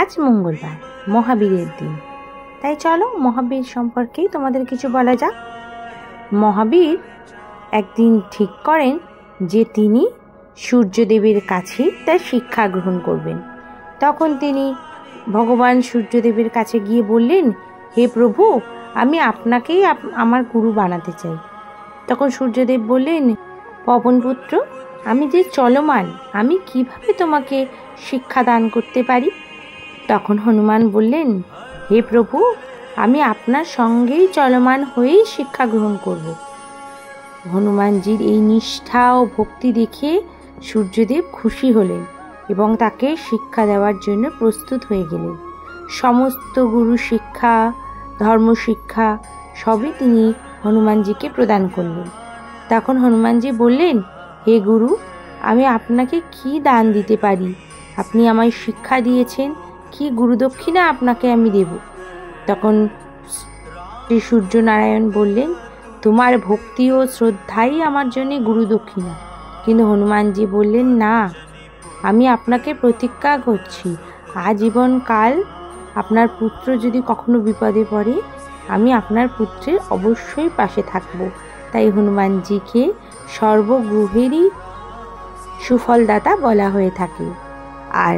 আজ মঙ্গলবার, মহাবীরের দিন। তাই চলো মহাবীর সম্পর্কেই তোমাদের কিছু বলা যাক। মহাবীর একদিন ঠিক করেন যে তিনি সূর্যদেবের কাছেই তার শিক্ষা গ্রহণ করবেন। তখন তিনি ভগবান সূর্যদেবের কাছে গিয়ে বললেন, হে প্রভু, আমি আপনাকেই আমার গুরু বানাতে চাই। তখন সূর্যদেব বললেন, পবনপুত্র, আমি যে চলমান, আমি কিভাবে তোমাকে শিক্ষা দান করতে পারি? তখন হনুমান বললেন, হে প্রভু, আমি আপনার সঙ্গেই চলমান হয়েই শিক্ষা গ্রহণ করব। হনুমানজির এই নিষ্ঠা ও ভক্তি দেখে সূর্যদেব খুশি হলেন এবং তাকে শিক্ষা দেওয়ার জন্য প্রস্তুত হয়ে গেলেন। সমস্ত গুরু শিক্ষা, ধর্ম শিক্ষা সবই তিনি হনুমানজিকে প্রদান করলেন। তখন হনুমানজি বললেন, হে গুরু, আমি আপনাকে কি দান দিতে পারি? আপনি আমায় শিক্ষা দিয়েছেন, কি গুরুদক্ষিণা আপনাকে আমি দেব? তখন শ্রী সূর্যনারায়ণ বললেন, তোমার ভক্তি ও শ্রদ্ধাই আমার জন্য গুরুদক্ষিণা। কিন্তু হনুমানজি বললেন, না, আমি আপনাকে প্রতিজ্ঞা করছি, আজীবন কাল আপনার পুত্র যদি কখনো বিপদে পড়ে, আমি আপনার পুত্রের অবশ্যই পাশে থাকব। তাই হনুমানজিকে সর্বগ্রহেরই সুফলদাতা বলা হয়ে থাকে। আর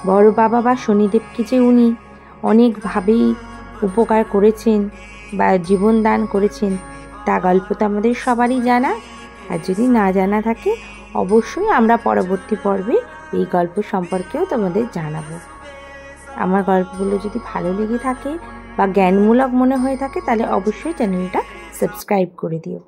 বড় বাবা বা শনিদেবকে যে উনি অনেকভাবেই উপকার করেছেন বা জীবন দান করেছেন, তা গল্প তো আমাদের সবারই জানা। আর যদি না জানা থাকে, অবশ্যই আমরা পরবর্তী পর্বে এই গল্প সম্পর্কেও তোমাদের জানাবো। আমার গল্পগুলো যদি ভালো লেগে থাকে বা জ্ঞানমূলক মনে হয়ে থাকে, তাহলে অবশ্যই চ্যানেলটা সাবস্ক্রাইব করে দিও।